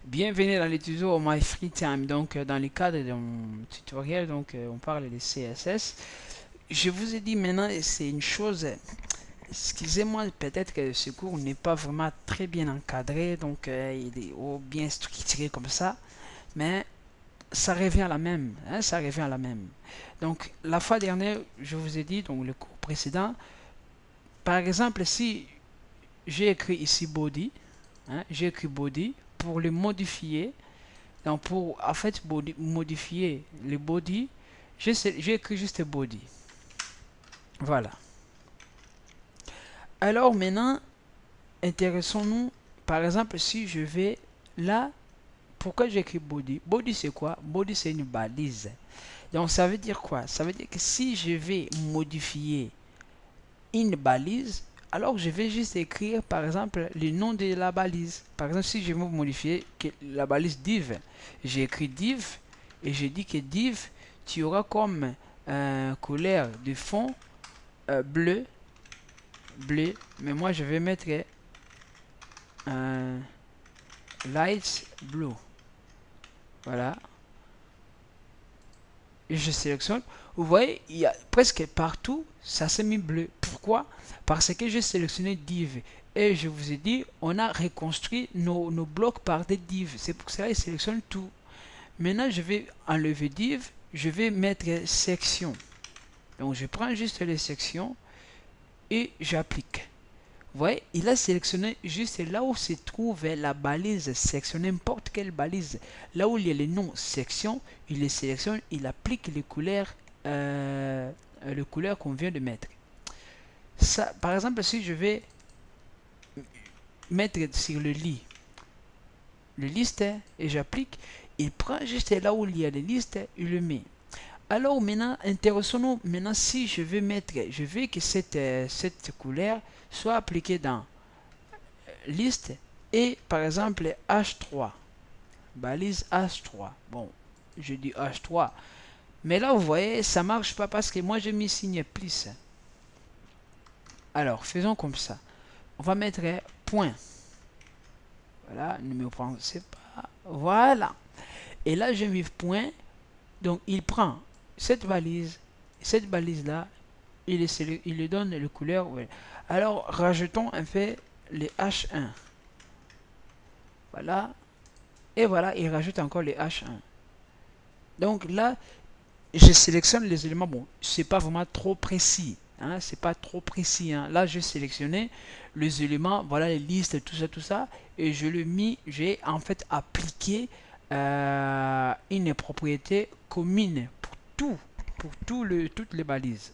Bienvenue dans le tuto My Free Time. Donc, dans le cadre de mon tutoriel, on parle de CSS. Je vous ai dit maintenant, c'est une chose. Excusez-moi, peut-être que ce cours n'est pas vraiment très bien encadré, il est bien structuré comme ça, mais ça revient à la même, hein, ça revient à la même. Donc, la fois dernière, je vous ai dit, donc le cours précédent, par exemple, si j'ai écrit ici body, hein, j'ai écrit body pour le modifier. Donc pour en fait modifier le body, j'ai écrit juste body. Voilà. Alors maintenant, intéressons-nous. Par exemple, si je vais là, pourquoi j'écris body? Body c'est quoi? Body c'est une balise. Donc ça veut dire quoi? Ça veut dire que si je vais modifier une balise, alors je vais juste écrire par exemple le nom de la balise. Par exemple, si je veux modifier la balise div, j'ai écrit div et j'ai dit que div, tu auras comme couleur de fond bleu, mais moi je vais mettre un light blue. Voilà, et je sélectionne. Vous voyez, il y a presque partout, ça s'est mis bleu. Pourquoi? Parce que j'ai sélectionné div. Et je vous ai dit, on a reconstruit nos blocs par des divs. C'est pour cela qu'il sélectionne tout. Maintenant, je vais enlever div. Je vais mettre section. Donc, je prends juste les sections et j'applique. Vous voyez, il a sélectionné juste là où se trouve la balise section, n'importe quelle balise. Là où il y a les noms section, il les sélectionne, il applique les couleurs qu'on vient de mettre. Ça, par exemple, si je vais mettre sur le liste et j'applique, il prend juste là où il y a les listes, il le met. Alors maintenant, intéressons-nous maintenant si je veux que cette couleur soit appliquée dans liste et par exemple H3, balise H3. Bon, je dis H3, mais là vous voyez ça marche pas parce que moi j'ai mis signe plus. Alors faisons comme ça, on va mettre point. Voilà, ne me pensez pas, voilà, et là j'ai mis point. Donc il prend cette balise là, il lui donne le couleur, ouais. Alors rajoutons un peu les H1, voilà, et voilà, il rajoute encore les H1. Donc là, je sélectionne les éléments. Bon, c'est pas vraiment trop précis, hein, c'est pas trop précis, hein. Là, je sélectionnais les éléments, voilà les listes, tout ça, et j'ai en fait appliqué une propriété commune toutes les balises.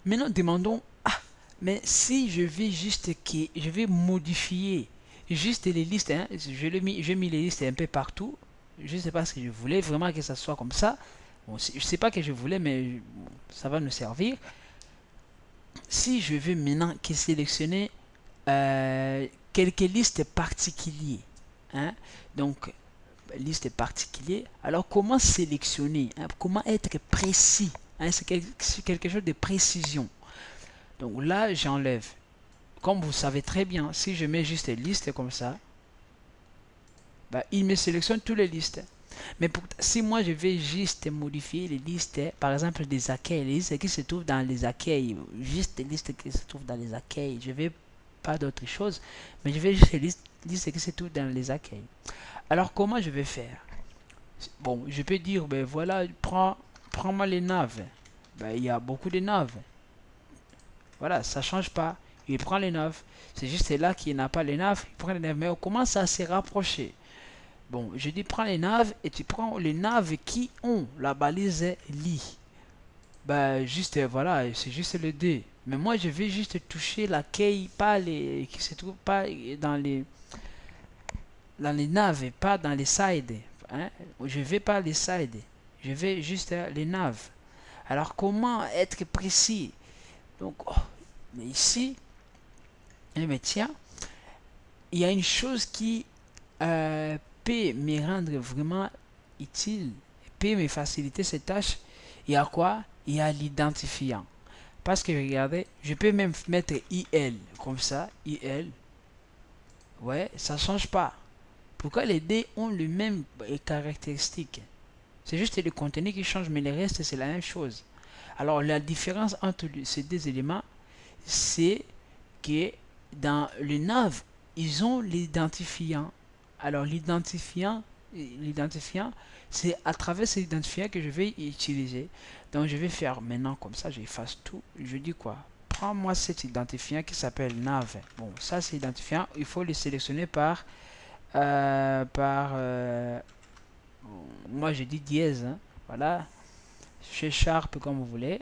Maintenant, demandons, ah, mais si je vais je vais modifier juste les listes, hein, j'ai mis les listes un peu partout. Je ne sais pas si je voulais vraiment que ça soit comme ça. Bon, je ne sais pas que je voulais, mais bon, ça va nous servir. Si je veux maintenant que sélectionner quelques listes particulières, hein, donc liste particulière, alors comment sélectionner, hein, comment être précis, hein, c'est quelque chose de précision. Donc là, j'enlève. Comme vous savez très bien, si je mets juste une liste comme ça, bah, il me sélectionne toutes les listes. Mais si moi je vais juste modifier les listes, par exemple des accueils, les listes qui se trouvent dans les accueils, juste les listes qui se trouvent dans les accueils, je vais pas d'autre chose, mais je vais juste les listes qui se trouvent dans les accueils. Alors comment je vais faire? Bon, je peux dire, ben voilà, prends-moi les naves. Ben, il y a beaucoup de naves. Voilà, ça change pas. Il prend les naves. C'est juste là qu'il n'a pas les naves. Il prend les naves. Mais on commence à se rapprocher. Bon, je dis prends les naves et tu prends les naves qui ont la balise lit. Ben, juste, voilà, c'est juste le D. Mais moi, je vais juste toucher la key, pas les, qui se trouve pas dans les naves, et pas dans les sides. Hein? Je vais pas les sides. Je vais juste les naves. Alors, comment être précis? Donc, oh, mais ici, eh bien, tiens, il y a une chose qui peut me rendre vraiment utile, peut me faciliter cette tâche. Il y a quoi? Il y a l'identifiant. Parce que regardez, je peux même mettre IL comme ça, IL. Ouais, ça change pas. Pourquoi les deux ont le même caractéristique? C'est juste le contenu qui change, mais le reste, c'est la même chose. Alors, la différence entre ces deux éléments, c'est que dans le nav, ils ont l'identifiant. Alors, l'identifiant, c'est à travers cet identifiant que je vais utiliser. Donc, je vais faire maintenant comme ça, j'efface tout. Je dis quoi? Prends-moi cet identifiant qui s'appelle nav. Bon, ça, c'est identifiant. Il faut le sélectionner par moi, je dis dièse. Hein. Voilà. Chez Sharp, comme vous voulez.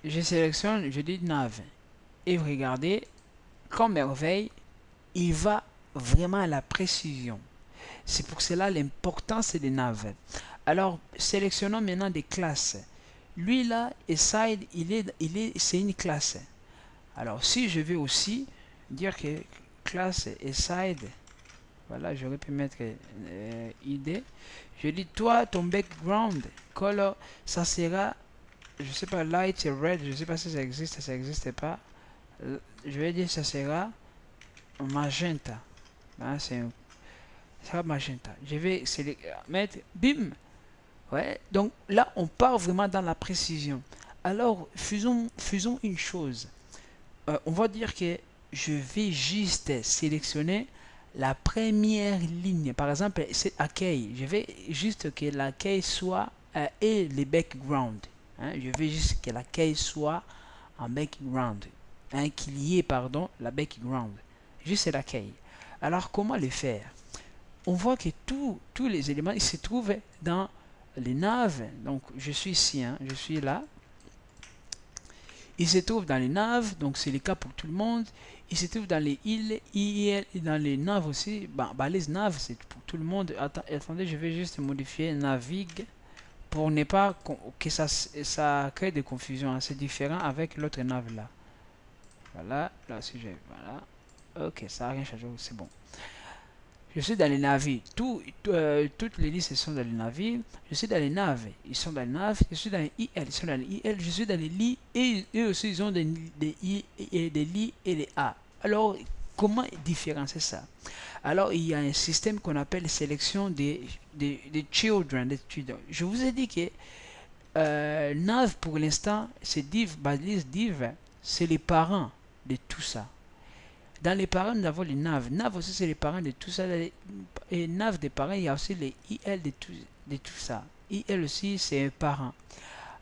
Je sélectionne, je dis nav. Et regardez, comme merveille, il va vraiment à la précision. C'est pour cela l'importance des nav. Alors, sélectionnons maintenant des classes. Lui là, aside, c'est une classe. Alors, si je vais aussi dire que classe aside, voilà, j'aurais pu mettre id. Je dis, toi, ton background color, ça sera, je sais pas, light et red, je sais pas si ça existe, ça n'existe pas. Je vais dire, ça sera magenta. Hein, ça sera magenta. Je vais mettre, bim. Ouais, donc là, on part vraiment dans la précision. Alors, faisons une chose. On va dire que je vais juste sélectionner la première ligne. Par exemple, c'est accueil. Je vais juste que l'accueil soit et les background. Hein, je vais juste que l'accueil soit en background. Hein, qu'il y ait, pardon, la background. Juste l'accueil. Alors, comment le faire? On voit que tous les éléments ils se trouvent dans les naves. Donc, je suis ici, hein, je suis là. Il se trouve dans les naves, donc c'est le cas pour tout le monde. Il se trouve dans les îles, IL, et dans les naves aussi. Les naves, c'est pour tout le monde. Attendez, je vais juste modifier navigue pour ne pas que ça crée des confusions. Hein. C'est différent avec l'autre nave là. Voilà, là aussi j'ai. Voilà. Ok, ça n'a rien changé, c'est bon. Je suis dans les navires. Toutes les listes sont dans les navires. Je suis dans les naves. Ils sont dans les naves. Je suis dans les IL. Ils sont dans les IL. Je suis dans les lits. Et eux aussi, ils ont des I et des lits et des A. Alors, comment différencier ça? Alors, il y a un système qu'on appelle sélection des children. Je vous ai dit que nav, pour l'instant, c'est div, balise div, c'est les parents de tout ça. Dans les parents, nous avons les nav. Nav aussi, c'est les parents de tout ça. Et nav des parents, il y a aussi les IL de tout ça. IL aussi, c'est un parent.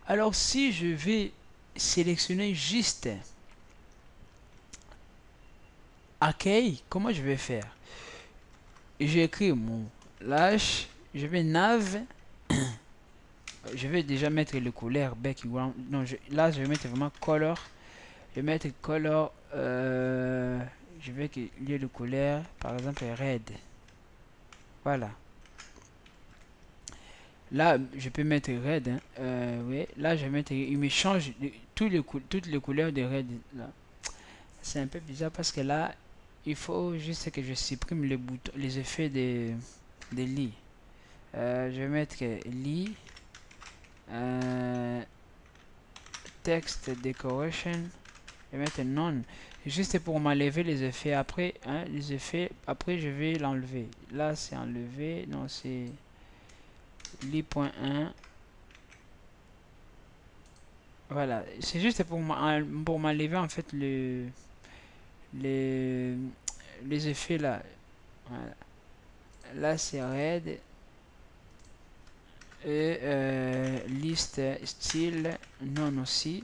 Alors, si je vais sélectionner juste accueil, comment je vais faire? J'écris mon lâche, je vais nav. Je vais déjà mettre le couleur background. Non, là, je vais mettre vraiment color. Je vais mettre color. Je vais qu'il y ait le couleur, par exemple red. Voilà. Là, je peux mettre red. Hein. Oui, là, je vais mettre. Il me change toutes les couleurs de red. C'est un peu bizarre parce que là, il faut juste que je supprime les boutons, les effets des lits. Je vais mettre lit. Text decoration. Je vais mettre non. Juste pour m'enlever les effets. Après, hein, les effets. Après, je vais l'enlever. Là, c'est enlevé. Non, c'est lit.1. Voilà. C'est juste pour m'enlever en fait les effets là. Voilà. Là, c'est red. Et liste style non aussi.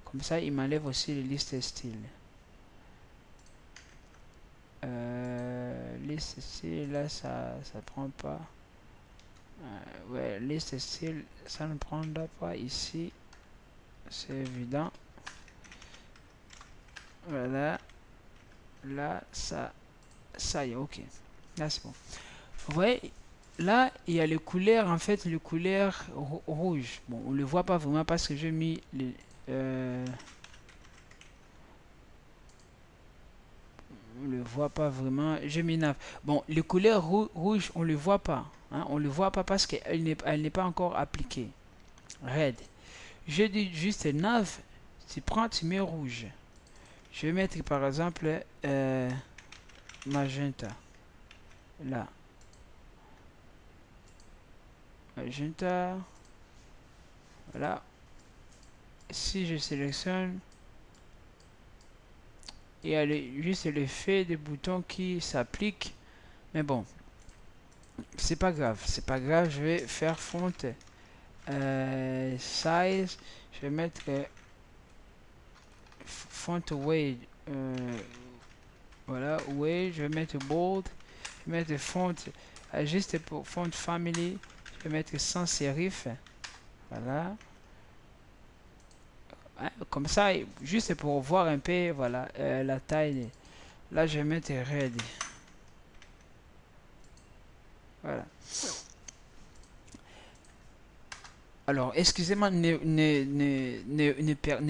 Comme ça, il m'enlève aussi les listes style. Liste style, là, ça prend pas. Ouais, liste style, ça ne prendra pas ici. C'est évident. Voilà. Là, ça y est, ok. Là, c'est bon. Vous voyez, là, il y a les couleurs, en fait, les couleurs rouges. Bon, on ne le voit pas vraiment parce que j'ai mis les... on le voit pas vraiment. J'ai mis nav. Bon, les couleurs rouges, on le voit pas. Hein, on le voit pas parce qu'elle n'est pas encore appliquée. Red. Je dis juste nav. Tu prends, tu mets rouge. Je vais mettre par exemple magenta. Là, magenta. Voilà. Si je sélectionne, il y a juste l'effet des boutons qui s'appliquent. Mais bon, c'est pas grave. C'est pas grave. Je vais faire font size. Je vais mettre font weight. Voilà, weight. Je vais mettre bold. Je vais mettre font. Juste pour font family. Je vais mettre sans serif. Voilà. Hein, comme ça, juste pour voir un peu, voilà, la taille. Là, je vais mettre red. Voilà. Alors, excusez-moi, ne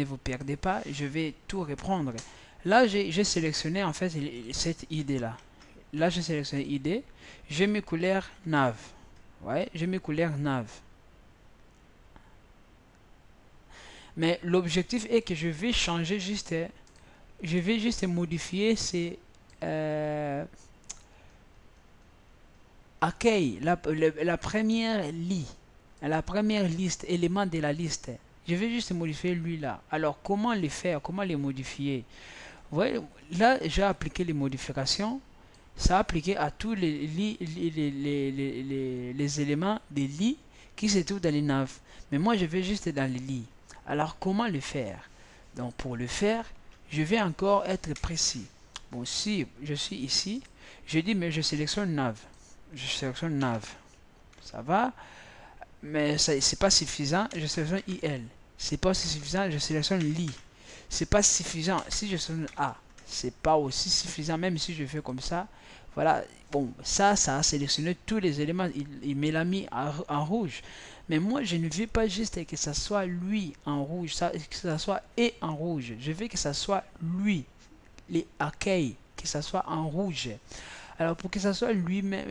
vous perdez pas, je vais tout reprendre. Là, j'ai sélectionné en fait cette idée-là. Là, j'ai sélectionné idée. J'ai mis couleur nav. Ouais, j'ai mis couleur nav. Mais l'objectif est que je vais changer juste, je vais juste modifier ces accueil, la première la première liste, élément de la liste. Je vais juste modifier lui là. Alors, comment les faire? Comment les modifier? Vous voyez, là, j'ai appliqué les modifications. Ça a appliqué à tous les éléments des lits qui se trouvent dans les naves. Mais moi, je vais juste dans les lits. Alors, comment le faire? Donc, pour le faire, je vais encore être précis. Bon, si je suis ici, je dis, mais je sélectionne nav. Je sélectionne nav. Ça va? Mais c'est pas suffisant. Je sélectionne IL. C'est pas aussi suffisant. Je sélectionne lit. C'est pas suffisant. Si je sélectionne A, c'est pas aussi suffisant. Même si je fais comme ça. Voilà. Bon, ça a sélectionné tous les éléments. Il me l'a mis en rouge. Mais moi, je ne veux pas juste que ça soit lui en rouge. Que ça soit et en rouge. Je veux que ça soit lui. Les accueils. Que ça soit en rouge. Alors pour que ça soit lui-même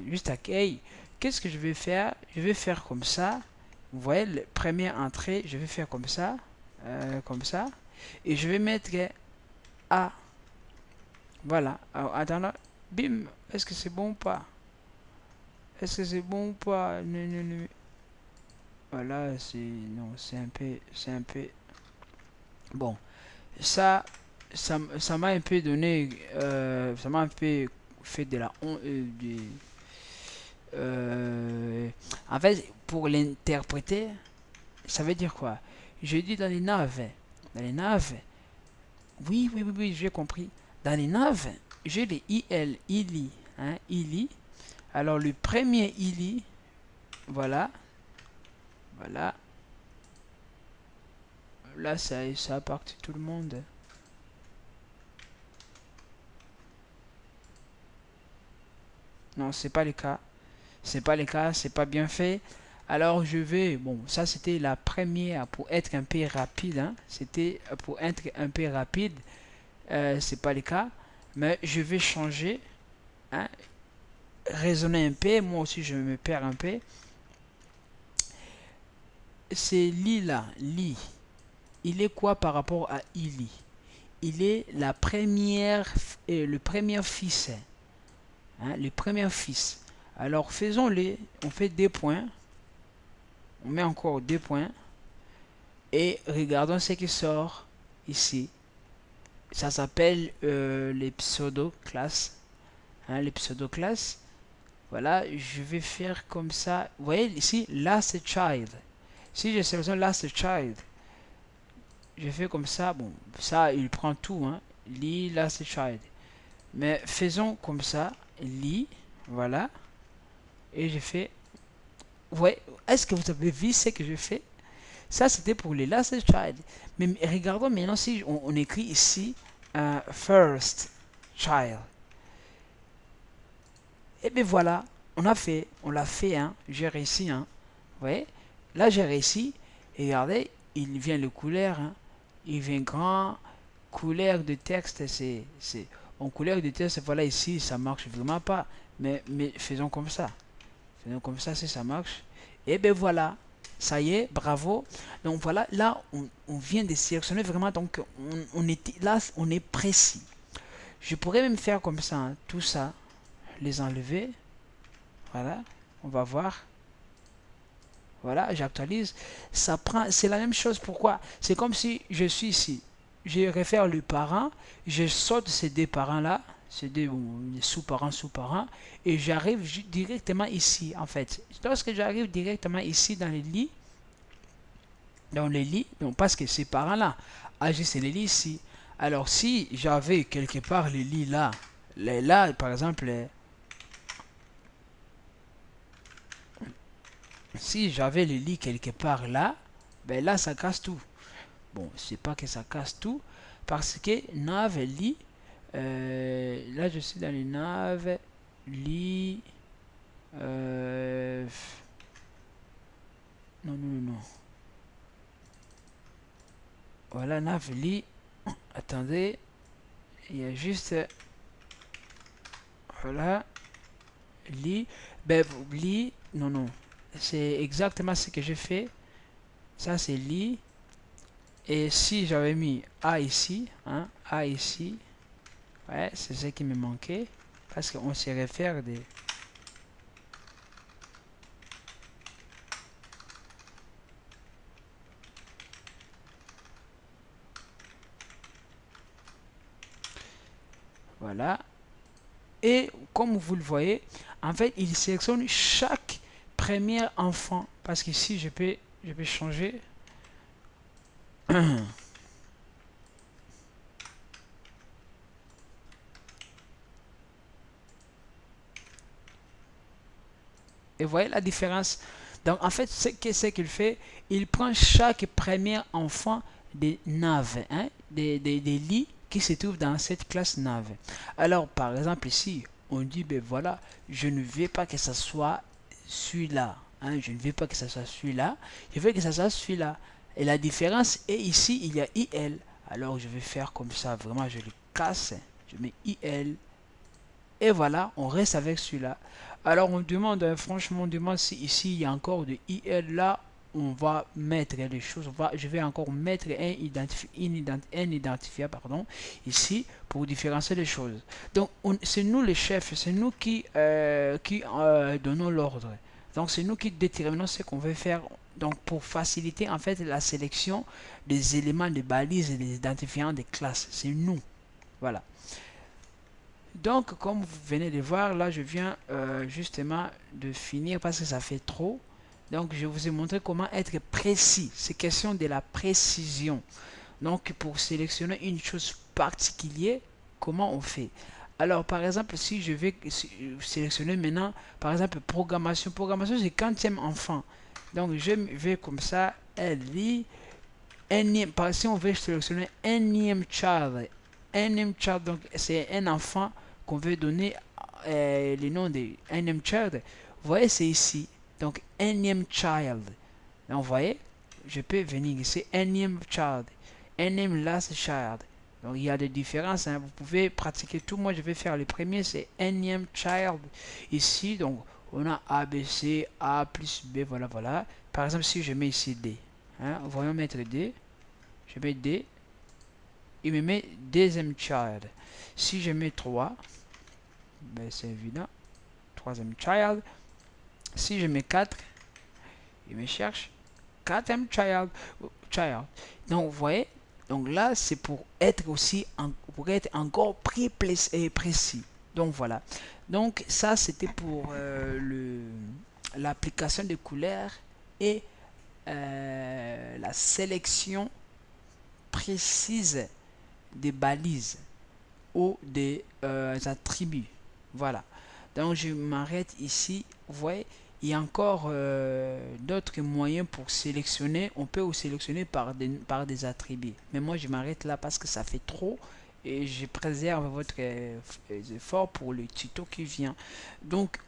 juste accueil, qu'est-ce que je vais faire? Je vais faire comme ça. Vous voyez, la première entrée, je vais faire comme ça. Et je vais mettre A. Voilà. Alors, attends, bim. Est-ce que c'est bon ou pas? Est-ce que c'est bon ou pas? Non, non, non. Voilà, non, c'est un peu. Bon, ça, ça m'a un peu donné, ça m'a un peu fait de la honte, en fait, pour l'interpréter, ça veut dire quoi? Je dis dans les naves. Dans les naves. Oui, oui, oui, oui, j'ai compris. Dans les naves, j'ai les IL, ILI. Hein, ILI. Alors, le premier ILI, voilà. Voilà. Là, ça a parti tout le monde. Non, c'est pas le cas. C'est pas le cas, c'est pas bien fait. Alors je vais, bon, ça c'était la première pour être un peu rapide, hein. C'était pour être un peu rapide, c'est pas le cas, mais je vais changer, hein, raisonner un peu, moi aussi je me perds un peu. C'est li là, li, il est quoi par rapport à ili? Il est la première, le premier fils, hein, le premier fils. Alors faisons-les, on fait des points, on met encore deux points. Et regardons ce qui sort ici. Ça s'appelle les pseudo-classes. Hein, les pseudo-classes. Voilà, je vais faire comme ça. Vous voyez ici, last child. Si je sélectionne last child, je fais comme ça. Bon, ça, il prend tout. Hein. Lit last child. Mais faisons comme ça. Lit, voilà. Et je fais. Ouais, est-ce que vous avez vu ce que je fais? Ça, c'était pour les last child. Mais regardons maintenant si on écrit ici first child. Et bien voilà, on l'a fait, hein. J'ai réussi, hein. Vous voyez? Là, j'ai réussi. Et regardez, il vient le couleur, hein. Il vient grand. Couleur de texte, en couleur de texte, voilà ici, ça marche vraiment pas. Mais faisons comme ça. Faisons comme ça si ça marche. Et ben voilà. Ça y est, bravo. Donc voilà, là, on vient de sélectionner vraiment. Donc, on était là, on est précis. Je pourrais même faire comme ça, hein, tout ça, les enlever. Voilà, on va voir. Voilà, j'actualise. Ça prend, c'est la même chose. Pourquoi? C'est comme si je suis ici. Je réfère le parent, je saute ces deux parents-là, ces deux sous-parents, sous-parents, et j'arrive directement ici, en fait. Lorsque j'arrive directement ici dans les lits, donc parce que ces parents-là agissent les lits ici. Alors, si j'avais quelque part les lits là, là, par exemple, si j'avais le lit quelque part là, ben là, ça casse tout. Bon, c'est pas que ça casse tout, parce que nav, lit, là, je suis dans les nav, lit, non, non, non. Voilà, nav, lit, attendez, il y a juste, voilà, lit, ben, lit, non, non, c'est exactement ce que j'ai fait. Ça, c'est lit. Et si j'avais mis A ici, hein, A ici, ouais, c'est ce qui me manquait. Parce qu'on se réfère des... Voilà. Et comme vous le voyez, en fait, il sélectionne chaque premier enfant. Parce qu'ici, je peux changer. Et vous voyez la différence. Donc, en fait, ce qu'il fait, il prend chaque premier enfant des naves, hein, des lits qui se trouvent dans cette classe nave. Alors, par exemple, ici, on dit, ben voilà, je ne veux pas que ce soit celui-là. Hein, je ne veux pas que ce soit celui-là. Je veux que ce soit celui-là. Et la différence est ici, il y a IL. Alors, je vais faire comme ça. Vraiment, je le casse. Je mets IL. Et voilà, on reste avec celui-là. Alors on demande, franchement, on demande si ici il y a encore de IL là. On va mettre les choses. Je vais encore mettre un identifiant pardon, ici pour différencier les choses. Donc c'est nous les chefs, c'est nous qui donnons l'ordre. Donc c'est nous qui déterminons ce qu'on veut faire. Donc pour faciliter en fait la sélection des éléments de balises et des identifiants des classes, c'est nous. Voilà. Donc, comme vous venez de voir, là, je viens justement de finir parce que ça fait trop. Donc, je vous ai montré comment être précis. C'est question de la précision. Donc, pour sélectionner une chose particulière, comment on fait? Alors, par exemple, si je vais sélectionner maintenant, par exemple, programmation. Programmation, c'est quantième enfant. Donc, je vais comme ça, elle lit, si on veut sélectionner énième child, donc c'est un enfant qu'on veut donner le nom de énième child. Vous voyez, c'est ici. Donc, énième child. Donc, vous voyez, je peux venir ici, énième child, énième last child. Donc, il y a des différences. Hein. Vous pouvez pratiquer tout. Moi, je vais faire le premier, c'est énième child. Ici, donc, on a A, B, C, A plus B, voilà, voilà. Par exemple, si je mets ici D, hein, voyons mettre D. Je mets D. Il me met deuxième child. Si je mets 3, ben c'est évident. Troisième child. Si je mets 4, il me cherche quatrième child. Donc, vous voyez, donc là, c'est pour être aussi, pour être encore précis. Donc, voilà. Donc, ça, c'était pour l'application des couleurs et la sélection précise des balises ou des attributs. Voilà. Donc je m'arrête ici. Vous voyez, il y a encore d'autres moyens pour sélectionner. On peut aussi sélectionner par des attributs. Mais moi je m'arrête là parce que ça fait trop. Et je préserve votre effort pour le tuto qui vient. Donc,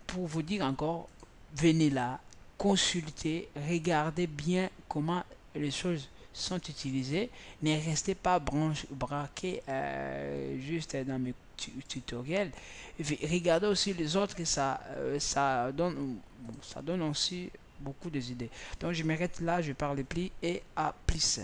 pour vous dire encore, venez là, consultez, regardez bien comment les choses sont utilisées. Ne restez pas braqué juste dans mes tutoriels. Regardez aussi les autres, ça donne aussi beaucoup d'idées. Donc je m'arrête là, je parle plus et à plus.